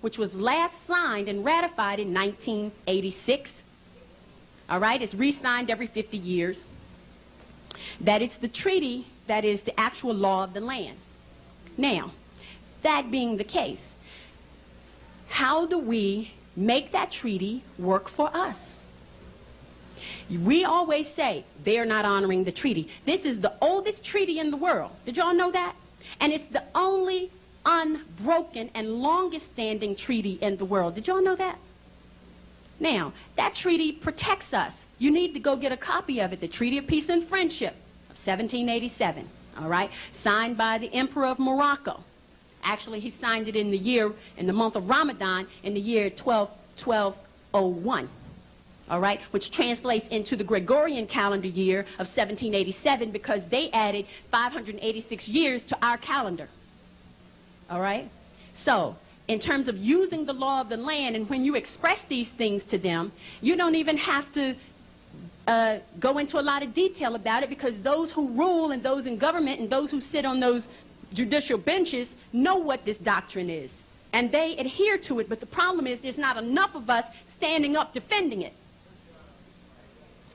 which was last signed and ratified in 1986. All right, it's re-signed every 50 years. That it's the treaty that is the actual law of the land. Now, that being the case, how do we make that treaty work for us? We always say they're not honoring the treaty. This is the oldest treaty in the world. Did y'all know that? And it's the only unbroken and longest standing treaty in the world. Did y'all know that? Now, that treaty protects us. You need to go get a copy of it, the Treaty of Peace and Friendship of 1787, all right, signed by the Emperor of Morocco. Actually, he signed it in the month of Ramadan in the year 1201. All right, which translates into the Gregorian calendar year of 1787 because they added 586 years to our calendar. All right, so in terms of using the law of the land, and when you express these things to them, you don't even have to go into a lot of detail about it, because those who rule and those in government and those who sit on those judicial benches know what this doctrine is, and they adhere to it. But the problem is there's not enough of us standing up defending it.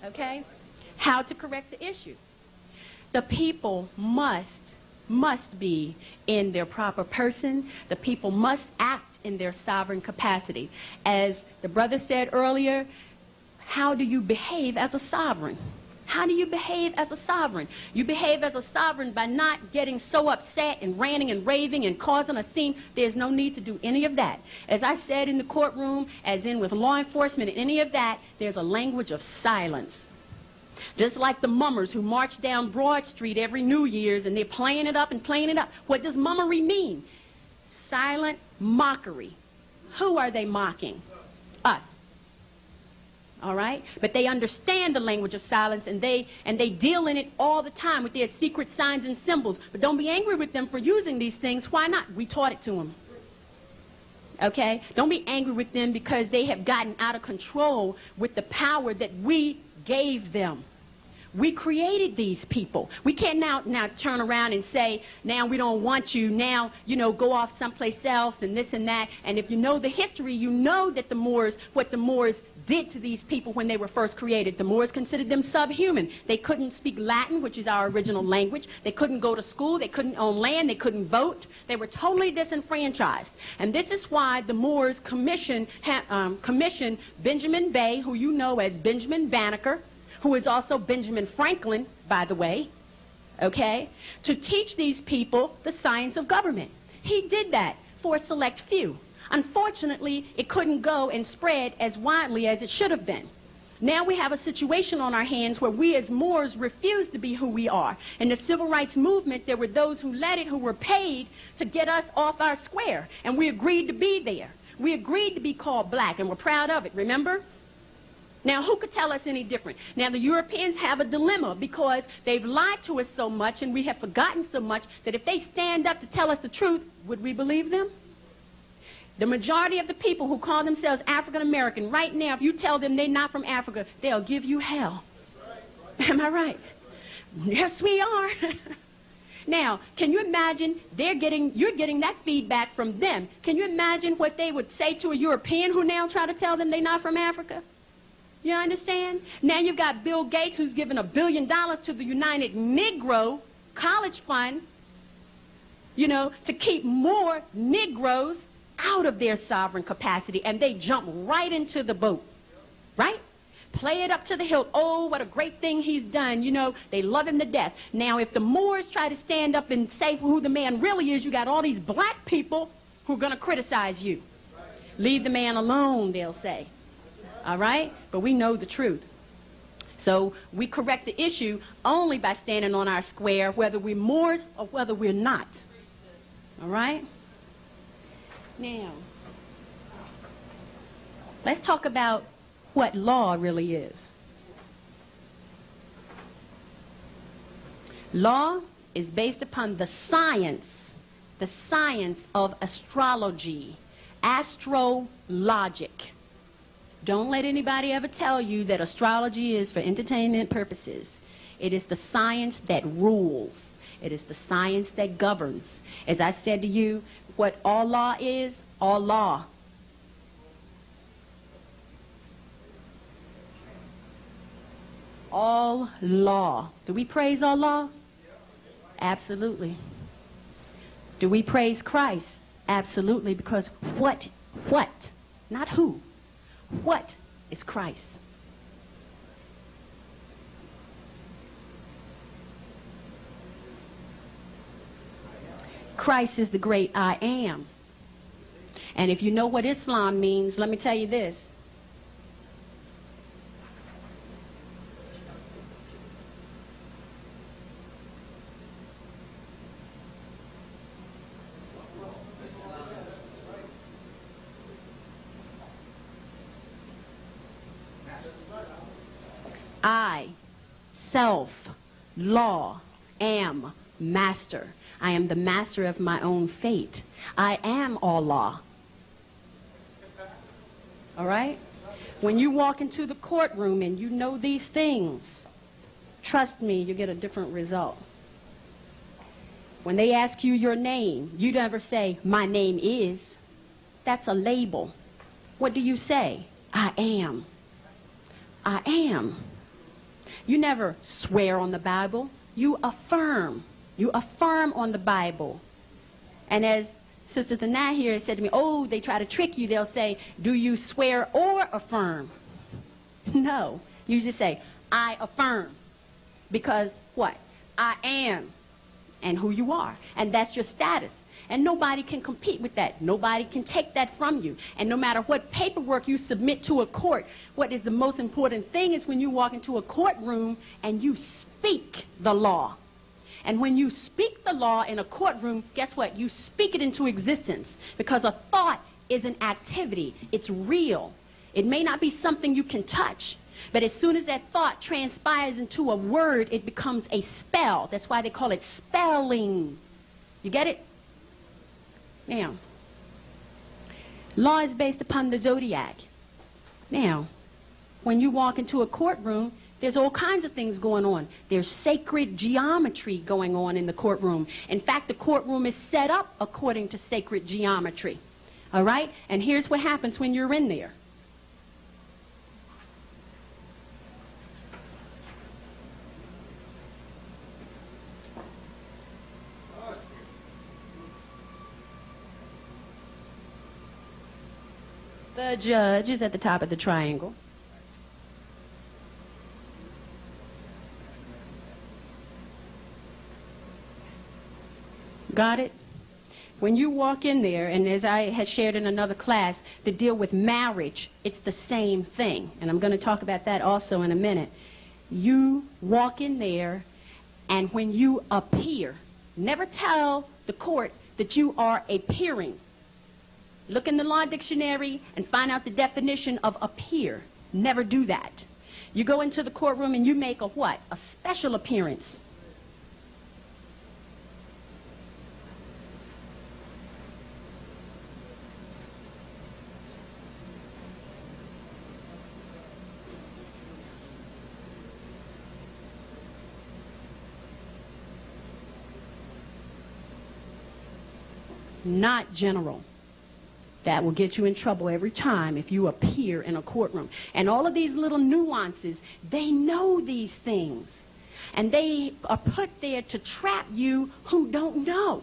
Okay? How to correct the issue? The people must be in their proper person. The people must act in their sovereign capacity. As the brother said earlier, how do you behave as a sovereign? How do you behave as a sovereign? You behave as a sovereign by not getting so upset and ranting and raving and causing a scene. There's no need to do any of that. As I said in the courtroom, as in with law enforcement and any of that, there's a language of silence. Just like the mummers who march down Broad Street every New Year's and they're playing it up and playing it up. What does mummery mean? Silent mockery. Who are they mocking? Us. All right? But they understand the language of silence, and they deal in it all the time with their secret signs and symbols. But don't be angry with them for using these things. Why not? We taught it to them. Okay? Don't be angry with them because they have gotten out of control with the power that we gave them. We created these people. We can't now turn around and say, now we don't want you, now, you know, go off someplace else and this and that. And if you know the history, you know that the Moors, what the Moors did to these people when they were first created. The Moors considered them subhuman. They couldn't speak Latin, which is our original language. They couldn't go to school. They couldn't own land. They couldn't vote. They were totally disenfranchised. And this is why the Moors commissioned Benjamin Bay, who you know as Benjamin Banneker, who is also Benjamin Franklin, by the way, okay, to teach these people the science of government. He did that for a select few. Unfortunately, it couldn't go and spread as widely as it should have been. Now we have a situation on our hands where we as Moors refuse to be who we are. In the civil rights movement, there were those who led it who were paid to get us off our square, and we agreed to be there. We agreed to be called black, and we're proud of it, remember? Now, who could tell us any different? Now, the Europeans have a dilemma because they've lied to us so much and we have forgotten so much that if they stand up to tell us the truth, would we believe them? The majority of the people who call themselves African American, right now, if you tell them they're not from Africa, they'll give you hell. Am I right? Yes, we are. Now, can you imagine you're getting that feedback from them. Can you imagine what they would say to a European who now try to tell them they're not from Africa? You understand? Now you've got Bill Gates, who's given $1 billion to the United Negro College Fund, you know, to keep more Negroes out of their sovereign capacity, and they jump right into the boat, right? Play it up to the hilt. Oh, what a great thing he's done. You know, they love him to death. Now, if the Moors try to stand up and say who the man really is, you got all these black people who are going to criticize you. Leave the man alone, they'll say. All right? But we know the truth. So we correct the issue only by standing on our square, whether we're Moors or whether we're not. All right? Now, let's talk about what law really is. Law is based upon the science of astrology, astrologic. Don't let anybody ever tell you that astrology is for entertainment purposes. It is the science that rules. It is the science that governs. As I said to you, what Allah is? Allah. Allah. Do we praise Allah? Absolutely. Do we praise Christ? Absolutely, because what, not who, what is Christ? Christ is the great I am. And if you know what Islam means, let me tell you this. I, self, law, am, master. I am the master of my own fate. I am Allah. All right? When you walk into the courtroom and you know these things, trust me, you get a different result. When they ask you your name, you never say, my name is. That's a label. What do you say? I am. I am. You never swear on the Bible. You affirm. You affirm on the Bible. And as Sister Thana here said to me, oh, they try to trick you. They'll say, do you swear or affirm? No. You just say, I affirm. Because what? I am. And who you are. And that's your status. And nobody can compete with that. Nobody can take that from you. And no matter what paperwork you submit to a court, what is the most important thing is when you walk into a courtroom and you speak the law. And when you speak the law in a courtroom, guess what? You speak it into existence. Because a thought is an activity. It's real. It may not be something you can touch. But as soon as that thought transpires into a word, it becomes a spell. That's why they call it spelling. You get it? Now, law is based upon the zodiac. Now, when you walk into a courtroom, there's all kinds of things going on. There's sacred geometry going on in the courtroom. In fact, the courtroom is set up according to sacred geometry. All right? And here's what happens when you're in there. The judge is at the top of the triangle. Got it? When you walk in there, and as I had shared in another class, to deal with marriage, it's the same thing. And I'm going to talk about that also in a minute. You walk in there, and when you appear, never tell the court that you are appearing. Look in the law dictionary and find out the definition of appear. Never do that. You go into the courtroom and you make a what? A special appearance. Not general. That will get you in trouble every time if you appear in a courtroom. And all of these little nuances, they know these things. And they are put there to trap you who don't know.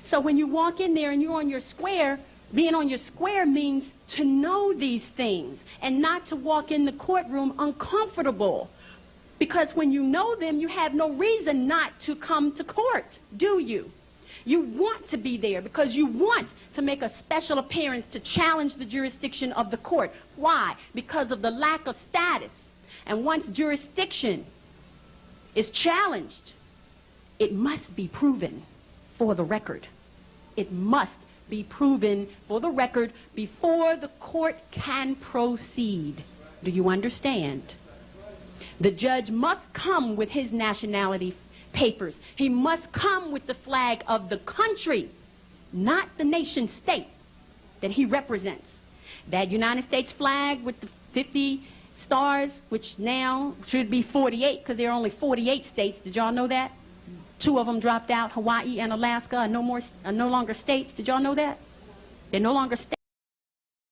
So when you walk in there and you're on your square, being on your square means to know these things and not to walk in the courtroom uncomfortable. Because when you know them, you have no reason not to come to court, do you? You want to be there because you want to make a special appearance to challenge the jurisdiction of the court. Why? Because of the lack of status. And once jurisdiction is challenged, it must be proven for the record. It must be proven for the record before the court can proceed. Do you understand? The judge must come with his nationality papers. He must come with the flag of the country, not the nation state that he represents. That United States flag with the 50 stars, which now should be 48 because there are only 48 states. Did y'all know that? 2 of them dropped out. Hawaii and Alaska are no longer states. Did y'all know that? They're no longer states.